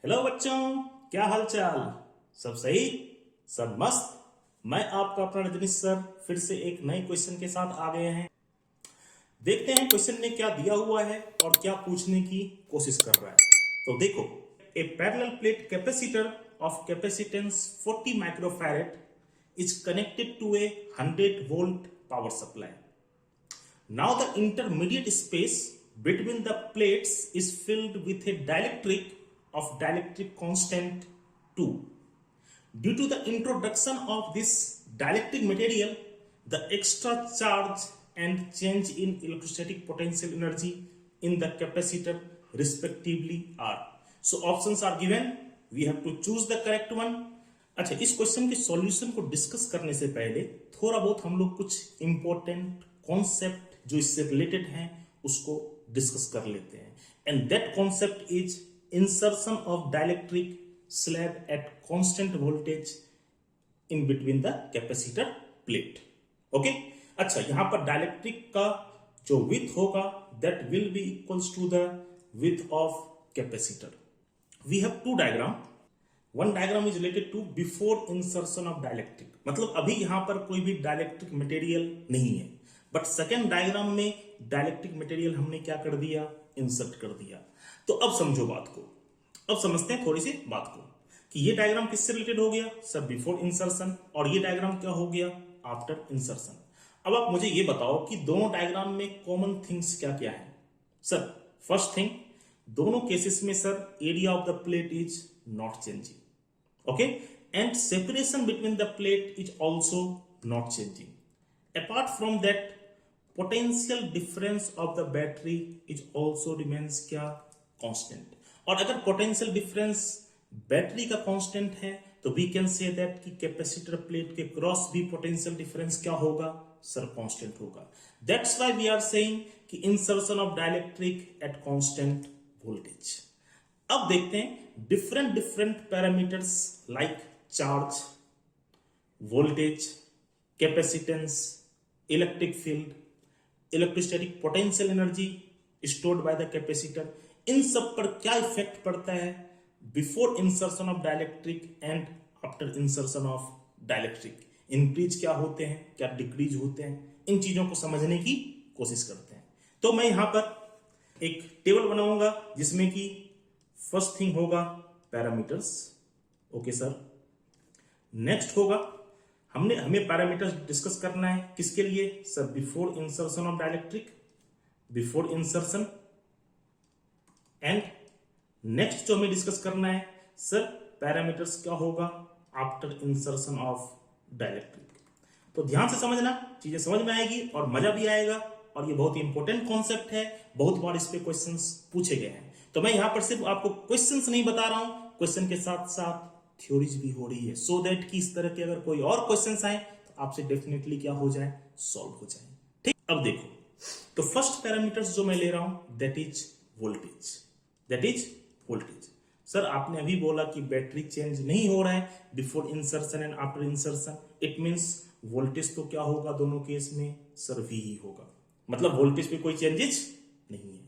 Hello बच्चों, क्या हाल चाल। सब सही, सब मस्त। मैं आपका अपना रजनीश सर फिर से एक नए क्वेश्चन के साथ आ गए हैं। देखते हैं क्वेश्चन ने क्या दिया हुआ है और क्या पूछने की कोशिश कर रहा है। तो देखो, a parallel plate capacitor of capacitance 40 microfarad is connected to a 100 volt power supply. Now the intermediate space between the plates is filled with a dielectric of dielectric constant 2. Due to the introduction of this dielectric material, the extra charge and change in electrostatic potential energy in the capacitor respectively are. So options are given. We have to choose the correct one. अच्छा, इस question के solution को discuss करने से पहले थोड़ा बहुत हम लोग कुछ इंपॉर्टेंट कॉन्सेप्ट जो इससे रिलेटेड हैं उसको डिस्कस कर लेते हैं। And that concept is insertion of dielectric slab at constant voltage in between the capacitor plate. Okay, अच्छा, यहां पर डाइलेक्ट्रिक का जो विथ होगा that will be equals to the width of capacitor. We have two diagram. One diagram is related to before insertion of dielectric, मतलब अभी यहां पर कोई भी डाइलेक्ट्रिक मटेरियल नहीं है, बट सेकेंड डायग्राम में डाइलेक्ट्रिक मटेरियल हमने क्या कर दिया, इंसर्ट कर दिया। तो अब समझो बात को, अब समझते हैं थोड़ी सी बात को कि ये डायग्राम किससे रिलेटेड हो गया सर, बिफोर इंसर्शन, और ये डायग्राम क्या हो गया, आफ्टर इंसर्शन। अब आप मुझे ये बताओ कि दोनों डायग्राम में कॉमन थिंग्स क्या क्या है। सर फर्स्ट थिंग, दोनों केसेस में sir area of the plate is not changing, okay, and separation between the plate is also not changing. Apart from that, potential difference of the battery is also remains क्या, constant. और अगर potential difference battery का constant है तो we can say that कि capacitor plate के cross भी potential difference क्या होगा सर, कांस्टेंट होगा। That's why we are saying कि insertion of dielectric at constant voltage. अब देखते हैं different parameters like charge, voltage, capacitance, electric field, electrostatic potential energy stored by the capacitor, इन सब पर क्या इफेक्ट पड़ता है before insertion of dielectric and after insertion of dielectric. Increase क्या होते हैं, क्या डिक्रीज होते हैं, इन चीजों को समझने की कोशिश करते हैं। तो मैं यहां पर एक टेबल बनाऊंगा जिसमें कि फर्स्ट थिंग होगा पैरामीटर्स। ओके सर, नेक्स्ट होगा हमें पैरामीटर्स डिस्कस करना है किसके लिए sir, before insertion of dielectric, before insertion. And next जो हमें डिस्कस करना है सर, पैरामीटर्स क्या होगा आफ्टर इंसर्शन ऑफ डाइलेक्ट्रिक। तो ध्यान से समझना, चीजें समझ में आएगी और मजा भी आएगा, और ये बहुत ही इंपॉर्टेंट कॉन्सेप्ट है, बहुत बार इस पे क्वेश्चंस पूछे गए हैं। तो मैं यहां पर सिर्फ आपको क्वेश्चंस नहीं बता रहा हूं, क्वेश्चन के साथ साथ थ्योरीज भी हो रही है, सो दैट कि इस तरह के अगर कोई और क्वेश्चंस आए तो आपसे डेफिनेटली क्या हो जाए, सॉल्व हो जाए। ठीक, अब देखो, तो फर्स्ट पैरामीटर्स जो मैं ले रहा हूं that is voltage, that is voltage. Sir आपने अभी बोला कि बैटरी चेंज नहीं हो रहा है before insertion and after insertion, it means voltage तो क्या होगा दोनों केस में सर, वी ही होगा, मतलब वोल्टेज पे कोई चेंजेस नहीं है।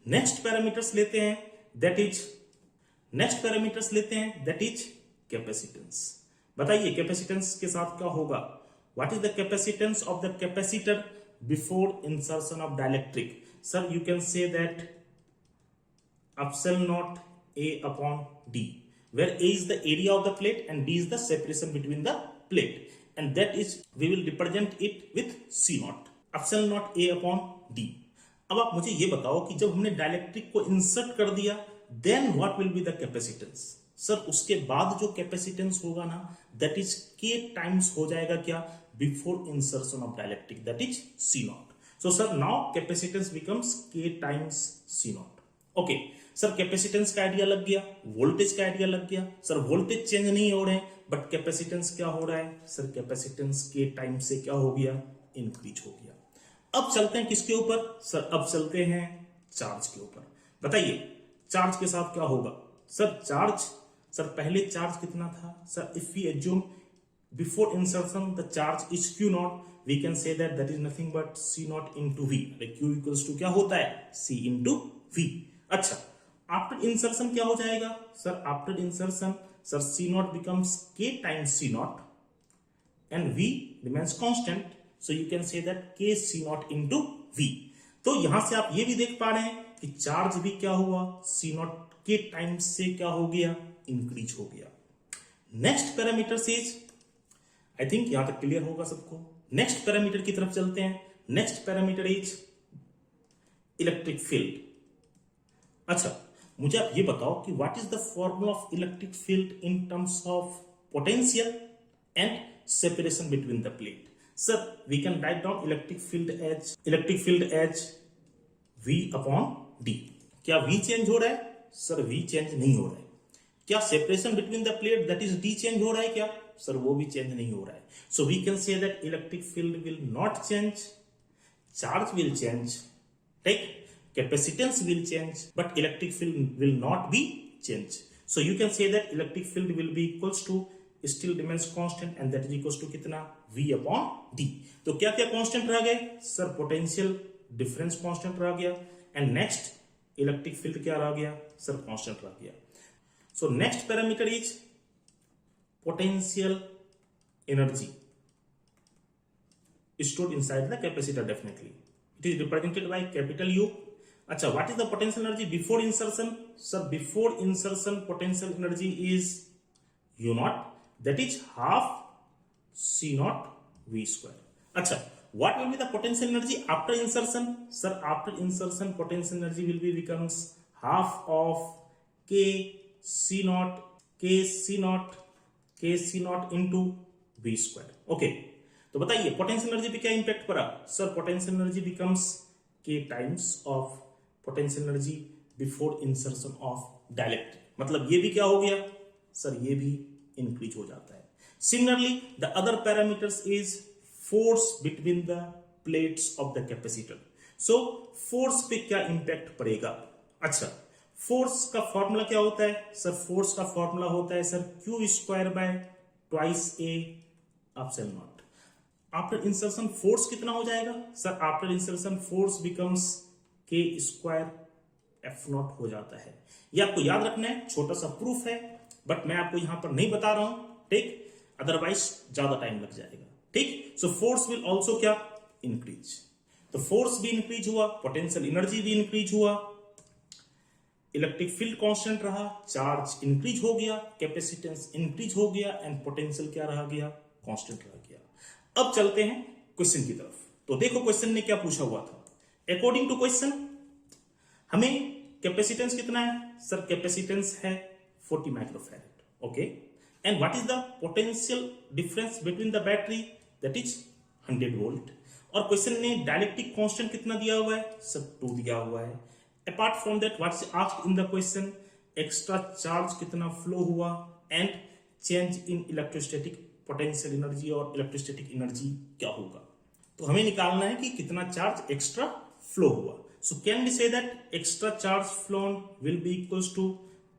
नेक्स्ट पैरामीटर्स लेते हैं दैट इज कैपेसिटेंस। बताइए कैपेसिटेंस के साथ क्या होगा, what is the capacitance of the capacitor before insertion of dielectric. Sir you can say that epsilon naught A upon D, where A is the area of the plate and D is the separation between the plate, and that is we will represent it with C naught, epsilon naught A upon D। अब आप मुझे ये बताओ कि जब हमने dielectric को insert कर दिया then what will be the capacitance. Sir उसके बाद जो कैपेसिटेंस होगा ना दैट इज K टाइम्स हो जाएगा क्या, before insertion of dielectric, that is C naught। So sir now capacitance becomes K times C naught। Okay sir, capacitance का idea लग गया, वोल्टेज का आइडिया लग गया। सर वोल्टेज चेंज नहीं हो रहे हैं बट कैपेसिटेंस क्या हो रहा है सर, कैपेसिटेंस के टाइम से क्या हो गया, इंक्रीज हो गया। अब चलते हैं किसके ऊपर सर, अब चलते हैं चार्ज के ऊपर। बताइए चार्ज के साथ क्या होगा सर, चार्ज, सर पहले चार्ज कितना था sir, if we assume before insertion the charge is Q nought, we can say that that is nothing but C nought into V। Q equals to क्या होता है, C इंटू V। अच्छा, after insertion क्या हो जाएगा sir, after insertion sir C nought becomes K times C nought and v remains constant, so you can say that k c nought into v। तो यहां से आप ये भी देख पा रहे हैं कि चार्ज भी क्या हुआ, c नॉट के टाइम्स से क्या हो गया, इंक्रीज हो गया। Next parameter is, I think यहां तक क्लियर होगा सबको। नेक्स्ट पैरामीटर की तरफ चलते हैं। Next parameter is electric field. अच्छा, मुझे आप ये बताओ कि what is the formula of electric field in terms of potential and separation between the plate. Sir, we can write down electric field as V upon D. क्या V change हो रहा है? सर V चेंज नहीं हो रहा है। क्या separation between the plate that is D change हो रहा है क्या? सर वो भी चेंज नहीं हो रहा है। So we can say that electric field will not change, charge will change, right? Capacitance will change, but electric field will not be changed. So you can say that electric field will be equals to still remains constant and that is equals to कितना, V upon D। तो क्या क्या constant रह गए sir, potential difference constant रह गया and next electric field क्या रह गया सर, कांस्टेंट रह गया। So next parameter is potential energy stored inside the capacitor, definitely it is represented by capital U। अच्छा, what is the potential energy before insertion? Sir, before insertion potential energy is U naught, that is half C naught V square। अच्छा, what will be the potential energy after insertion? Sir, after insertion potential energy will be becomes half of K C naught into V square। Okay, तो बताइए potential energy पे क्या impact पड़ा sir, potential energy becomes K times of potential energy before insertion of dielectric. मतलब ये भी क्या हो गया सर, ये भी इंक्रीज हो जाता है। Similarly the other parameters is force between the plates of the capacitor. So force पे क्या इंपैक्ट पड़ेगा? अच्छा, फोर्स का फॉर्मूला क्या होता है सर, फोर्स का फॉर्मूला होता है sir Q square by twice A epsilon not. After insertion force कितना हो जाएगा sir, after insertion force becomes K square F not हो जाता है। ये आपको याद रखना है, छोटा सा प्रूफ है बट मैं आपको यहां पर नहीं बता रहा हूं, ठीक, अदरवाइज ज्यादा टाइम लग जाएगा, ठीक। सो फोर्स विल ऑल्सो क्या, इंक्रीज। तो फोर्स भी इंक्रीज हुआ, पोटेंशियल एनर्जी भी इंक्रीज हुआ, इलेक्ट्रिक फील्ड कांस्टेंट रहा, चार्ज इंक्रीज हो गया, कैपेसिटेंस इंक्रीज हो गया एंड पोटेंशियल क्या रह गया, कांस्टेंट रह गया। अब चलते हैं क्वेश्चन की तरफ। तो देखो क्वेश्चन ने क्या पूछा हुआ था। अकॉर्डिंग टू क्वेश्चन हमें कैपेसिटेंस कितना है सर, कैपेसिटेंस है 40 microfarad, okay, and what is the potential difference between the battery, that is 100 volt. और क्वेश्चन ने डाइलेक्ट्रिक कांस्टेंट कितना दिया हुआ है सर, 2 दिया हुआ है। Apart from that what is asked in the question, extra charge कितना फ्लो हुआ and change in electrostatic potential energy और इलेक्ट्रोस्टैटिक एनर्जी क्या होगा। तो हमें निकालना है कि कितना चार्ज एक्स्ट्रा फ्लो हुआ। So can we say that extra charge flown will be equals to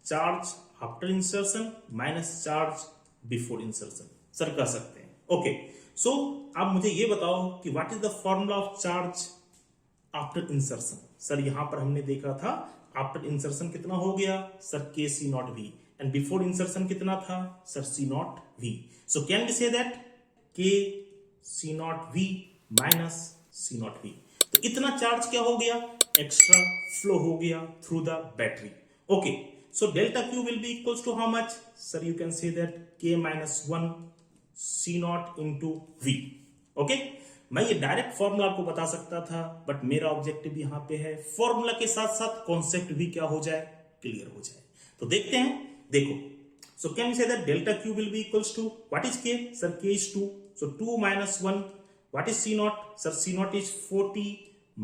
charge after insertion minus charge before insertion, sir कह सकते हैं, ओके। सो अब मुझे ये बताओ कि what is the formula of charge after insertion. Sir यहां पर हमने देखा था आफ्टर इंसर्शन कितना हो गया sir, K C naught V, and before insertion कितना था sir, C naught V। So can we say that K C naught V minus C naught V। तो इतना चार्ज क्या हो गया, एक्स्ट्रा फ्लो हो गया through the battery, okay. So delta Q will be equals to how much? Sir, you can say that K minus 1 C naught into V. Okay? मैं ये direct formula आपको बता सकता था बट मेरा ऑब्जेक्टिव यहाँ पे है फॉर्मूला के साथ साथ कॉन्सेप्ट भी क्या हो जाए, क्लियर हो जाए। तो देखते हैं, देखो। So can we say that delta Q will be equals to what is K? Sir, K is 2. So 2 minus 1. What is C naught? Sir, C naught is 40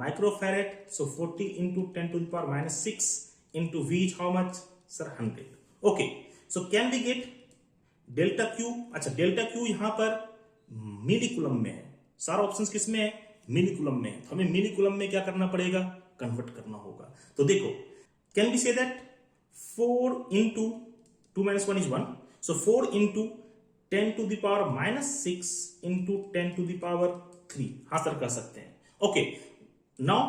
microfarad. So 40 into 10 to the power minus 6 into V is how much? Sir, 100. Okay. So can we get delta Q? अच्छा, delta Q यहाँ पर मिली coulomb में है। सारा options किस में है, मिली coulomb में है। तो हमें मिली कूलम में क्या करना पड़ेगा, कन्वर्ट करना होगा। तो देखो, can be say that 4 into 2 minus 1 is 1. So 4 into 10 to the power minus 6 into 10 to the power 3. हाँ सर, कर सकते हैं। Okay. Now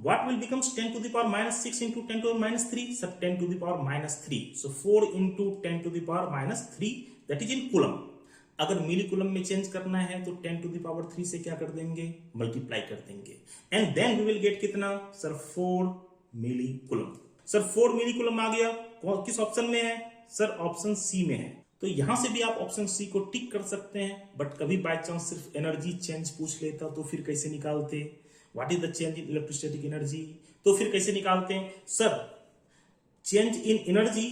what will becomes 10 to the power minus 6 into 10 to the power minus 3? Sir, 10 to the power minus 3. So 4 into 10 to the power minus 3, that is in coulomb. अगर मिली coulomb में change करना है तो 10 to the power 3 से क्या कर देंगे, multiply कर देंगे, and then we will get कितना sir 4 milli coulomb. Sir 4 milli coulomb आ गया, किस ऑप्शन में है सर, ऑप्शन सी में है. तो यहां से भी आप ऑप्शन सी को टिक कर सकते हैं, बट कभी बाय चांस सिर्फ एनर्जी चेंज पूछ लेता तो फिर कैसे निकालते, what is the change in electrostatic energy, तो फिर कैसे निकालते हैं sir, change in energy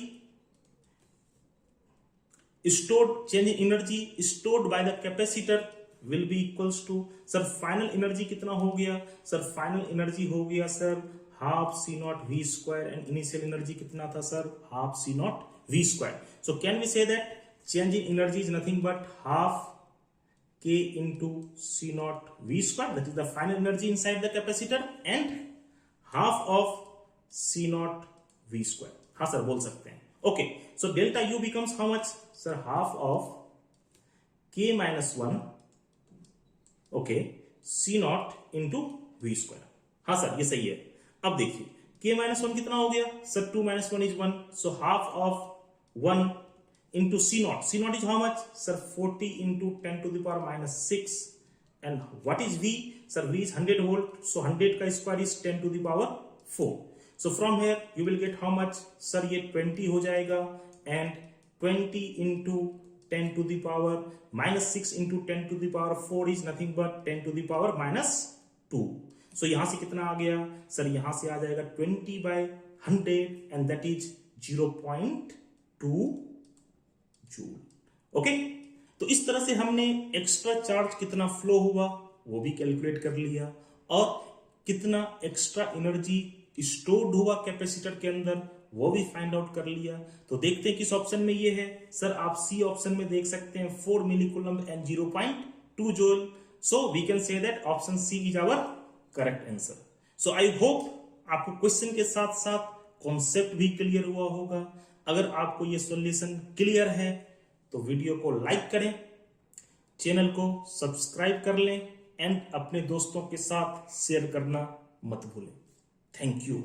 stored, change in energy stored by the capacitor will be equals to sir final energy कितना हो गया सर, फाइनल एनर्जी हो गया sir half C naught V square, and initial energy कितना था sir, half C naught V square. So can we say that change in energy is nothing but half k into c naught v square, that is the final energy inside the capacitor, and half of c naught v square. हाँ sir बोल सकते हैं. Okay, so delta u becomes how much sir, half of k minus 1 okay c naught into v square. हाँ sir ये सही है. अब देखिए k minus 1 कितना हो गया sir, 2 minus 1 is 1, so half of 1 into c naught. C naught is how much sir, 40 into 10 to the power minus 6, and what is v sir, v is 100 volt, so 100 का square is 10 to the power 4. So from here you will get how much sir, ये 20 हो जाएगा, and 20 into 10 to the power minus 6 into 10 to the power 4 is nothing but 10 to the power minus 2. So यहां से कितना आ गया sir, यहां से आ जाएगा 20 by 100, and that is 0.2 joule. Okay, तो इस तरह से हमने एक्स्ट्रा चार्ज कितना फ्लो हुआ वो भी कैलकुलेट कर लिया, और कितना एक्स्ट्रा एनर्जी स्टोर्ड हुआ कैपेसिटर के अंदर वो भी फाइंड आउट कर लिया. तो देखते हैं किस ऑप्शन में ये है सर, आप सी ऑप्शन में देख सकते हैं 4 milli coulomb and 0.2 joule. So we can say that option C is our correct answer. So I hope आपको क्वेश्चन के साथ साथ कॉन्सेप्ट भी क्लियर हुआ होगा. अगर आपको ये सॉल्यूशन क्लियर है तो वीडियो को लाइक करें, चैनल को सब्सक्राइब कर लें, एंड अपने दोस्तों के साथ शेयर करना मत भूलें. Thank you.